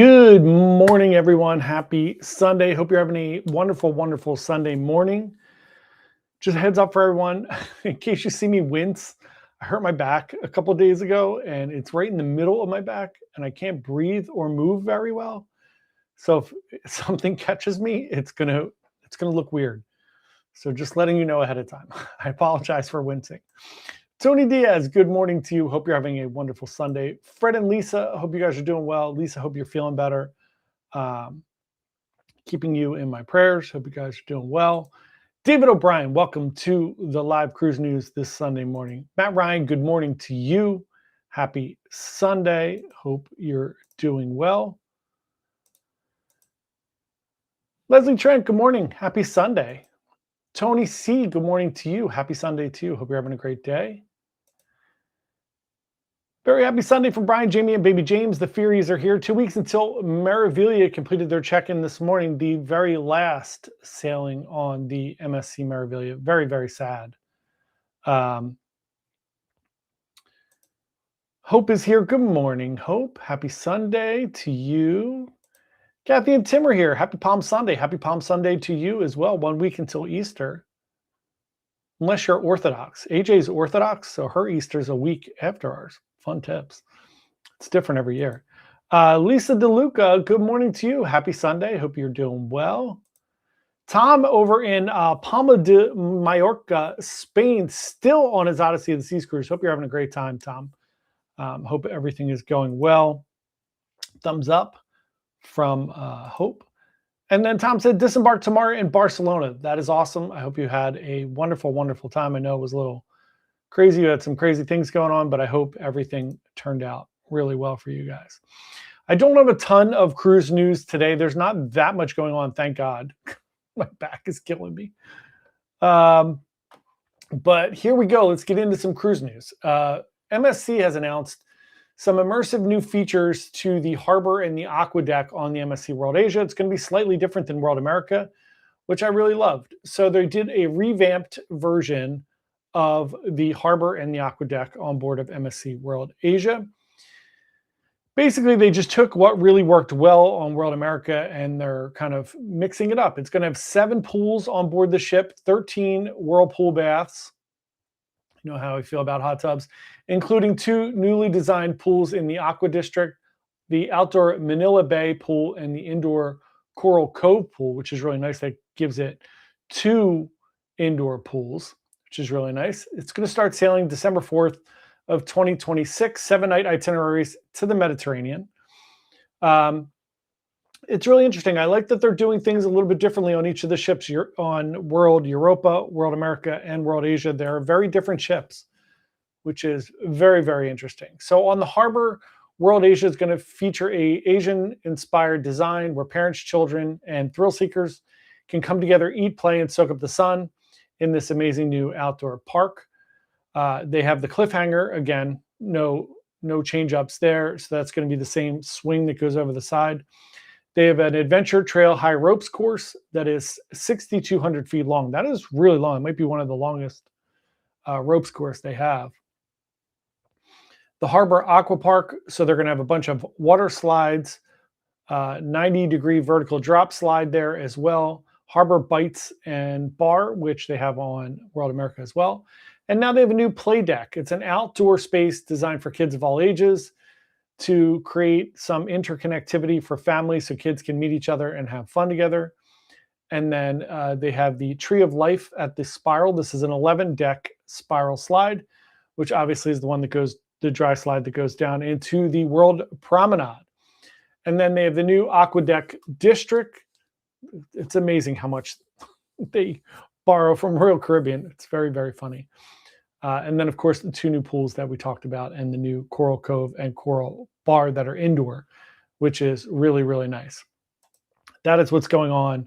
Good morning, everyone. Happy Sunday. Hope you're having a wonderful, wonderful Sunday morning. Just a heads up for everyone, in case you see me wince, I hurt my back a couple of days ago, and it's right in the middle of my back, and I can't breathe or move very well. So if something catches me, it's gonna look weird. So just letting you know ahead of time. I apologize for wincing. Tony Diaz, good morning to you. Hope you're having a wonderful Sunday. Fred and Lisa, hope you guys are doing well. Lisa, hope you're feeling better. Keeping you in my prayers. Hope you guys are doing well. David O'Brien, welcome to the live cruise news this Sunday morning. Matt Ryan, good morning to you. Happy Sunday. Hope you're doing well. Leslie Trent, good morning. Happy Sunday. Tony C, good morning to you. Happy Sunday to you. Hope you're having a great day. Very happy Sunday from Brian, Jamie, and baby James. The Furies are here. 2 weeks until Meraviglia completed their check-in this morning. The very last sailing on the MSC Meraviglia. Very, very sad. Hope is here. Good morning, Hope. Happy Sunday to you. Kathy and Tim are here. Happy Palm Sunday. Happy Palm Sunday to you as well. 1 week until Easter. Unless you're Orthodox. AJ's Orthodox, so her Easter's a week after ours. Fun tips. It's different every year. Lisa DeLuca, good morning to you. Happy Sunday. Hope you're doing well. Tom over in Palma de Mallorca, Spain, still on his Odyssey of the Seas cruise. Hope you're having a great time, Tom. Hope everything is going well. Thumbs up from Hope. And then Tom said, disembark tomorrow in Barcelona. That is awesome. I hope you had a wonderful, wonderful time. I know it was a little crazy. You had some crazy things going on, but I hope everything turned out really well for you guys. I don't have a ton of cruise news today. There's not that much going on, thank God. My back is killing me. But here we go. Let's get into some cruise news. MSC has announced some immersive new features to the harbor and the aqua deck on the MSC World Asia. It's going to be slightly different than World America, which I really loved. So they did a revamped version of the harbor and the aqua deck on board of MSC World Asia. Basically, they just took what really worked well on World America and they're kind of mixing it up. It's going to have 7 pools on board the ship, 13 whirlpool baths. You know how I feel about hot tubs, including 2 newly designed pools in the Aqua District, the outdoor Manila Bay pool and the indoor Coral Cove pool, which is really nice. That gives it 2 indoor pools, which is really nice. It's going to start sailing December 4th of 2026, 7-night itineraries to the Mediterranean. It's really interesting. I like that they're doing things a little bit differently on each of the ships. You're on World Europa, World America, and World Asia. They're very different ships, which is very, very interesting. So on the harbor, World Asia is going to feature a Asian-inspired design where parents, children, and thrill seekers can come together, eat, play, and soak up the sun in this amazing new outdoor park. They have the cliffhanger. Again, no change-ups there. So that's going to be the same swing that goes over the side. They have an adventure trail high ropes course that is 6,200 feet long. That is really long. It might be one of the longest ropes course they have. The Harbor Aqua Park, so they're going to have a bunch of water slides, 90-degree vertical drop slide there as well. Harbor Bites and Bar, which they have on World America as well. And now they have a new play deck. It's an outdoor space designed for kids of all ages to create some interconnectivity for families so kids can meet each other and have fun together. And then they have the Tree of Life at the Spiral. This is an 11-deck spiral slide, which obviously is the one that goes, the dry slide that goes down into the World Promenade. And then they have the new Aqua Deck District. It's amazing how much they borrow from Royal Caribbean. It's very, very funny. And then, of course, the 2 new pools that we talked about and the new Coral Cove and Coral Bar that are indoor, which is really, really nice. That is what's going on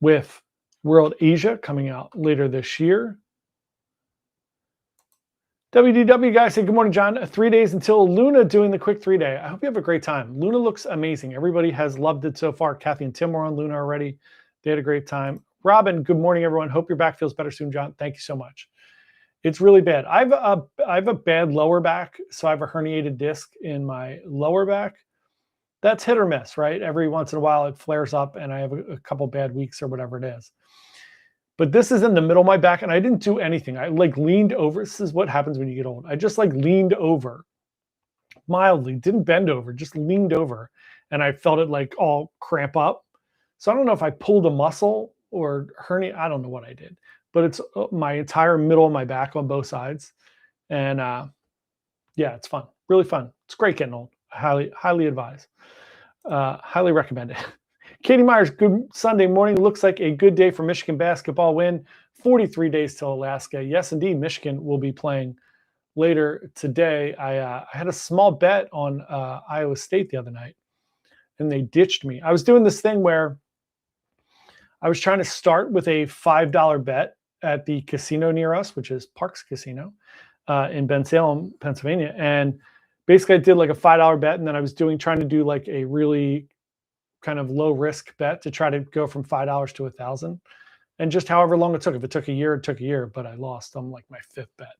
with World Asia coming out later this year. WDW guys say, good morning, John. 3 days until Luna doing the quick 3-day. I hope you have a great time. Luna looks amazing. Everybody has loved it so far. Kathy and Tim were on Luna already. They had a great time. Robin, good morning, everyone. Hope your back feels better soon, John. Thank you so much. It's really bad. I have a bad lower back, so I have a herniated disc in my lower back. that's hit or miss, right? Every once in a while it flares up and I have a couple bad weeks or whatever it is. But this is in the middle of my back and I didn't do anything. I like leaned over. This is what happens when you get old. I just like leaned over mildly, didn't bend over, just leaned over. And I felt it like all cramp up. So I don't know if I pulled a muscle or hernia. I don't know what I did, but it's my entire middle of my back on both sides. And yeah, it's fun, really fun. It's great getting old. Highly advise. Highly recommend it. Katie Myers, good Sunday morning. Looks like a good day for Michigan basketball win. 43 days till Alaska. Yes, indeed, Michigan will be playing later today. I had a small bet on Iowa State the other night, and they ditched me. I was doing this thing where I was trying to start with a $5 bet at the casino near us, which is Parks Casino in Bensalem, Pennsylvania. And basically I did like a $5 bet, and then I was trying to do like a really kind of low risk bet to try to go from $5 to $1,000. And just however long it took. If it took a year, it took a year, but I lost on like my 5th bet.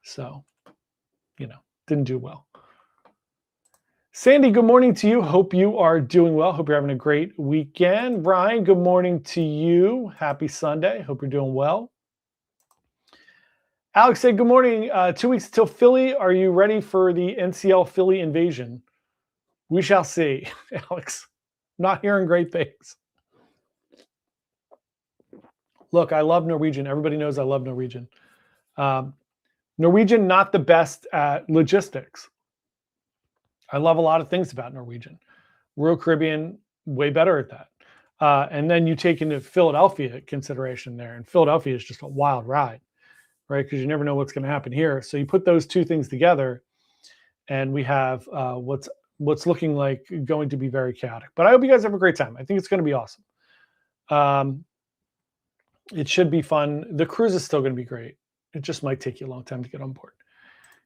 So, didn't do well. Sandy, good morning to you. Hope you are doing well. Hope you're having a great weekend. Ryan, good morning to you. Happy Sunday. Hope you're doing well. Alex said, good morning. 2 weeks until Philly. Are you ready for the NCL Philly invasion? We shall see, Alex. Not hearing great things. Look, I love Norwegian. Everybody knows I love Norwegian. Norwegian, not the best at logistics. I love a lot of things about Norwegian. Royal Caribbean, way better at that. And then you take into Philadelphia consideration there. And Philadelphia is just a wild ride, right? Because you never know what's going to happen here. So you put those two things together, and we have what's looking like going to be very chaotic. But I hope you guys have a great time. I think it's going to be awesome. It should be fun. The cruise is still going to be great. It just might take you a long time to get on board.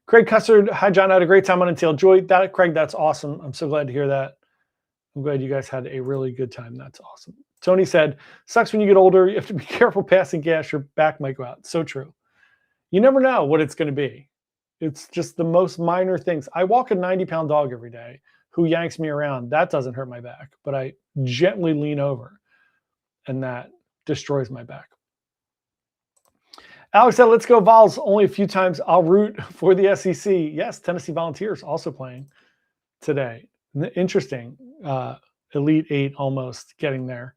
Craig Cussard, hi John, I had a great time on Untailed Joy. Craig, that's awesome. I'm so glad to hear that. I'm glad you guys had a really good time. That's awesome. Tony said, sucks when you get older. You have to be careful passing gas. Your back might go out. So true. You never know what it's going to be. It's just the most minor things. I walk a 90-pound dog every day who yanks me around. That doesn't hurt my back, but I gently lean over, and that destroys my back. Alex said, let's go Vols. Only a few times I'll root for the SEC. Yes, Tennessee Volunteers also playing today. Interesting. Elite Eight almost getting there.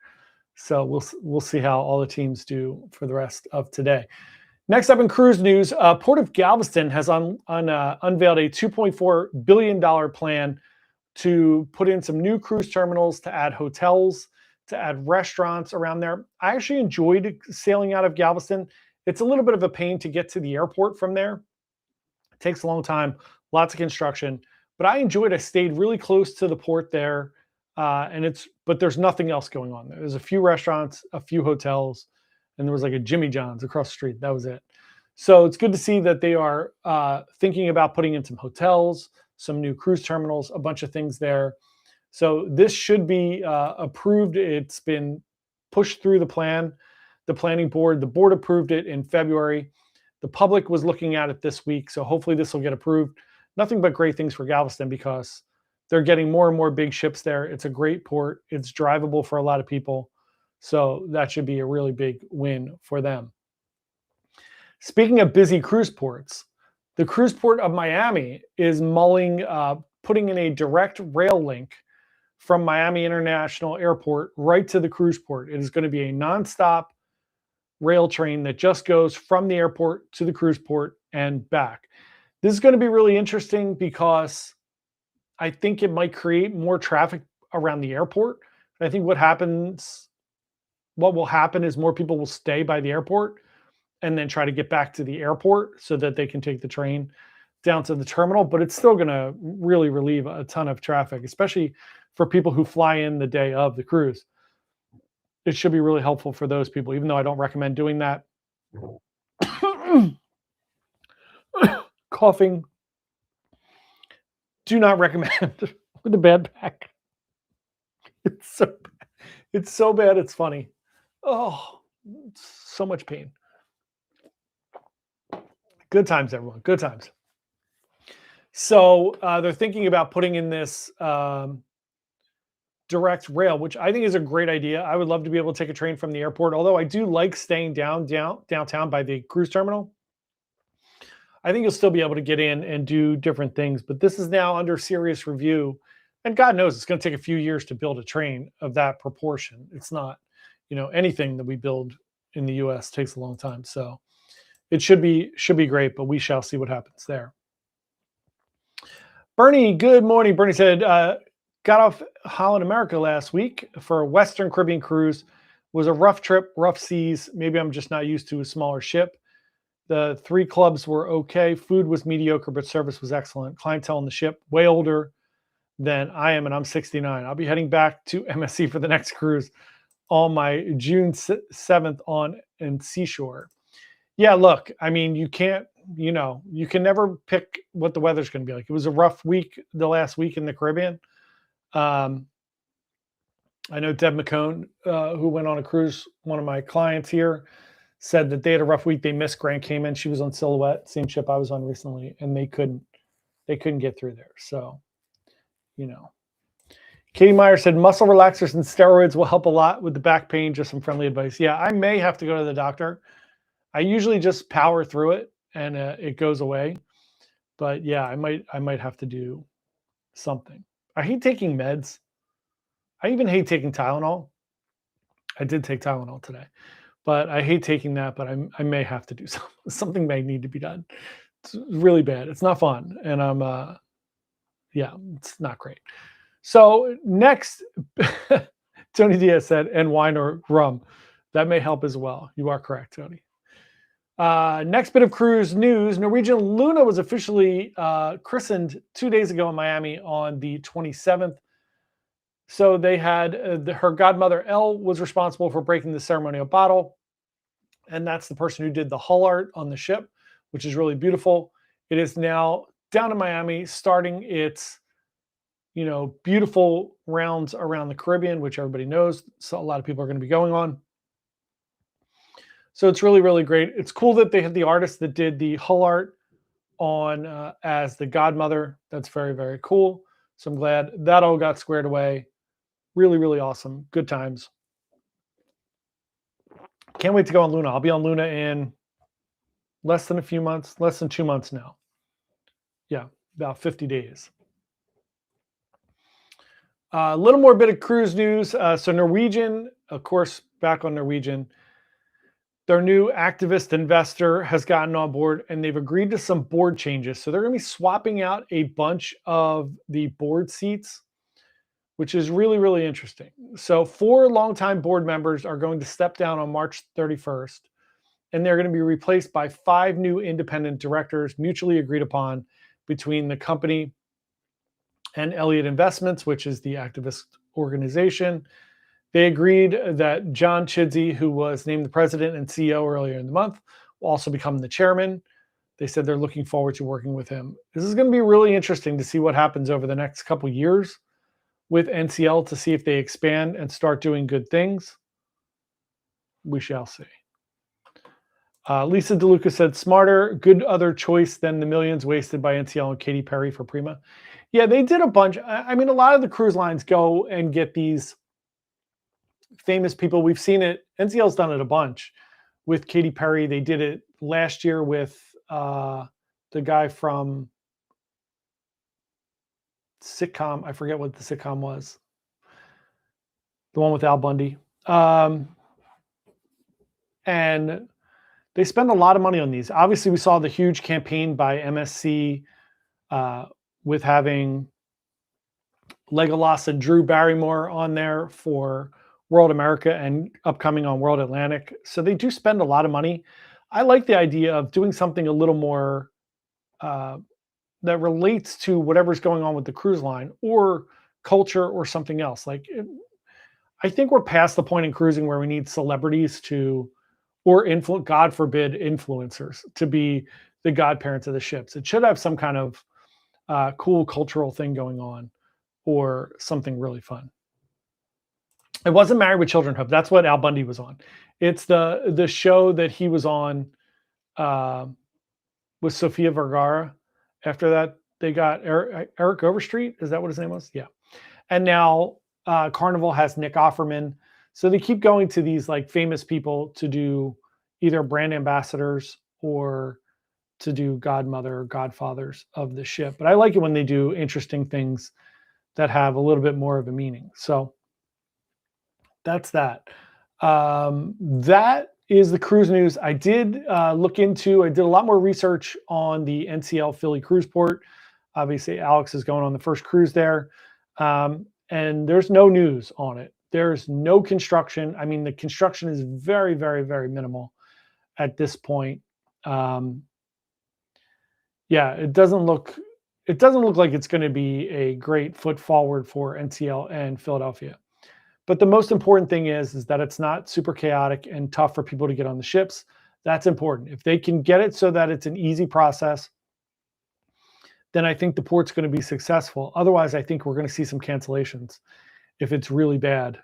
So we'll see how all the teams do for the rest of today. Next up in cruise news, Port of Galveston has unveiled a $2.4 billion plan to put in some new cruise terminals, to add hotels, to add restaurants around there. I actually enjoyed sailing out of Galveston. It's a little bit of a pain to get to the airport from there. It takes a long time, lots of construction, but I enjoyed it. I stayed really close to the port there, but there's nothing else going on there. There's a few restaurants, a few hotels, and there was like a Jimmy John's across the street. That was it. So it's good to see that they are thinking about putting in some hotels, some new cruise terminals, a bunch of things there. So this should be approved. It's been pushed through the planning board. The board approved it in February. The public was looking at it this week. So hopefully this will get approved. Nothing but great things for Galveston because they're getting more and more big ships there. It's a great port. It's drivable for a lot of people. So that should be a really big win for them. Speaking of busy cruise ports, the cruise port of Miami is mulling putting in a direct rail link from Miami International Airport right to the cruise port. It is going to be a nonstop rail train that just goes from the airport to the cruise port and back. This is going to be really interesting because I think it might create more traffic around the airport. I think what will happen is more people will stay by the airport and then try to get back to the airport so that they can take the train down to the terminal, but it's still going to really relieve a ton of traffic, especially for people who fly in the day of the cruise. It should be really helpful for those people, even though I don't recommend doing that. Coughing. Do not recommend with a bad back. It's so bad, it's funny. Oh, so much pain. Good times, everyone. Good times. So they're thinking about putting in this direct rail, which I think is a great idea. I would love to be able to take a train from the airport, although I do like staying downtown by the cruise terminal. I think you'll still be able to get in and do different things, but this is now under serious review. And God knows it's going to take a few years to build a train of that proportion. It's not, anything that we build in the US takes a long time. So it should be great, but we shall see what happens there. Bernie, good morning. Bernie said, got off Holland America last week for a Western Caribbean cruise. Was a rough trip, rough seas. Maybe I'm just not used to a smaller ship. The 3 clubs were okay. Food was mediocre, but service was excellent. Clientele on the ship, way older than I am, and I'm 69. I'll be heading back to MSC for the next cruise on my June 7th on in Seashore. Yeah, look, I mean, you can't, you can never pick what the weather's going to be like. It was a rough week, the last week in the Caribbean. I know Deb McCone, who went on a cruise, one of my clients here, said that they had a rough week. They missed Grand Cayman. She was on Silhouette, same ship I was on recently, and they couldn't get through there. So, Katie Meyer said muscle relaxers and steroids will help a lot with the back pain. Just some friendly advice. Yeah, I may have to go to the doctor. I usually just power through it and it goes away. But yeah, I might have to do something. I hate taking meds. I even hate taking Tylenol. I did take Tylenol today, but I hate taking that. But I may have to do something. Something may need to be done. It's really bad. It's not fun, and yeah, it's not great. So next, Tony Diaz said, and wine or rum. That may help as well. You are correct, Tony. Next bit of cruise news. Norwegian Luna was officially christened 2 days ago in Miami on the 27th. So they had her godmother, Elle, was responsible for breaking the ceremonial bottle. And that's the person who did the hull art on the ship, which is really beautiful. It is now down in Miami, starting its beautiful rounds around the Caribbean, which everybody knows. So a lot of people are going to be going on. So it's really, really great. It's cool that they had the artist that did the hull art on as the godmother. That's very, very cool. So I'm glad that all got squared away. Really, really awesome. Good times. Can't wait to go on Luna. I'll be on Luna in less than 2 months now. Yeah, about 50 days. A little more bit of cruise news. So Norwegian, of course, back on Norwegian, their new activist investor has gotten on board and they've agreed to some board changes. So they're going to be swapping out a bunch of the board seats, which is really, really interesting. So 4 longtime board members are going to step down on March 31st, and they're going to be replaced by 5 new independent directors mutually agreed upon between the company and Elliott Investments, which is the activist organization. They agreed that John Chidsey, who was named the president and CEO earlier in the month, will also become the chairman. They said they're looking forward to working with him. This is going to be really interesting to see what happens over the next couple years with NCL, to see if they expand and start doing good things. We shall see. Lisa DeLuca said, smarter, good other choice than the millions wasted by NCL and Katy Perry for Prima. Yeah, they did a bunch. I mean, a lot of the cruise lines go and get these famous people. We've seen it. NCL's done it a bunch with Katy Perry. They did it last year with the guy from sitcom. I forget what the sitcom was. The one with Al Bundy. And they spend a lot of money on these. Obviously, we saw the huge campaign by MSC with having Legolas and Drew Barrymore on there for World America and upcoming on World Atlantic. So they do spend a lot of money. I like the idea of doing something a little more that relates to whatever's going on with the cruise line or culture or something else. I think we're past the point in cruising where we need celebrities to, or God forbid, influencers to be the godparents of the ships. It should have some kind of cool cultural thing going on or something really fun. It wasn't Married with Children, Hope. That's what Al Bundy was on. It's the show that he was on with Sofia Vergara. After that, they got Eric Overstreet. Is that what his name was? Yeah. And now Carnival has Nick Offerman. So they keep going to these like famous people to do either brand ambassadors or to do godmother or godfathers of the ship. But I like it when they do interesting things that have a little bit more of a meaning. So that's that. That is the cruise news. I did I did a lot more research on the NCL Philly cruise port. Obviously, Alex is going on the first cruise there. And there's no news on it. There's no construction. I mean, the construction is very, very, very minimal at this point. Yeah, it doesn't look like it's going to be a great foot forward for NCL and Philadelphia. But the most important thing is that it's not super chaotic and tough for people to get on the ships. That's important. If they can get it so that it's an easy process, then I think the port's going to be successful. Otherwise, I think we're going to see some cancellations if it's really bad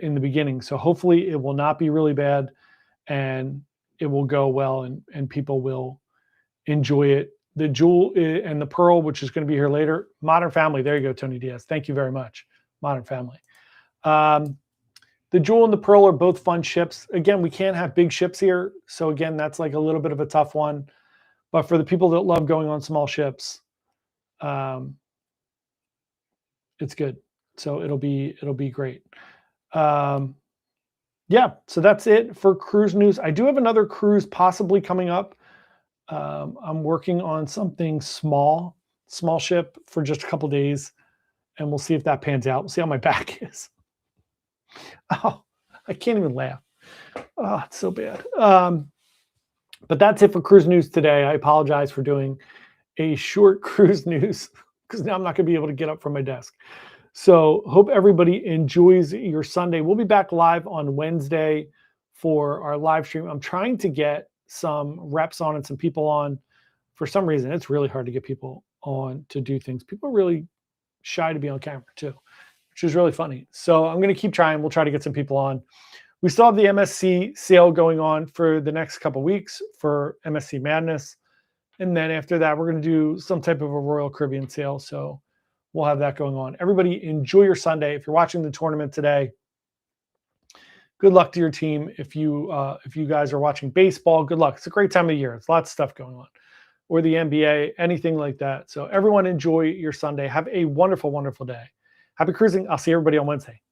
in the beginning. So hopefully it will not be really bad and it will go well and people will enjoy it. The Jewel and the Pearl, which is going to be here later. Modern Family. There you go, Tony Diaz. Thank you very much. Modern Family. The Jewel and the Pearl are both fun ships. Again, we can't have big ships here. So again, that's like a little bit of a tough one. But for the people that love going on small ships, it's good. So it'll be great. Yeah, so that's it for cruise news. I do have another cruise possibly coming up. I'm working on something small ship for just a couple days, and we'll see if that pans out. We'll see how my back is. Oh, I can't even laugh. Oh, it's so bad. But that's it for cruise news today. I apologize for doing a short cruise news because now I'm not going to be able to get up from my desk. So hope everybody enjoys your Sunday. We'll be back live on Wednesday for our live stream. I'm trying to get some reps on and some people on. For some reason, it's really hard to get people on to do things. People are really shy to be on camera too, which is really funny. So I'm going to keep trying. We'll try to get some people on. We still have the MSC sale going on for the next couple of weeks for MSC Madness. And then after that, we're going to do some type of a Royal Caribbean sale. So we'll have that going on. Everybody enjoy your Sunday. If you're watching the tournament today, good luck to your team. If you guys are watching baseball, good luck. It's a great time of year. It's lots of stuff going on. Or the NBA, anything like that. So everyone enjoy your Sunday. Have a wonderful, wonderful day. Happy cruising. I'll see everybody on Wednesday.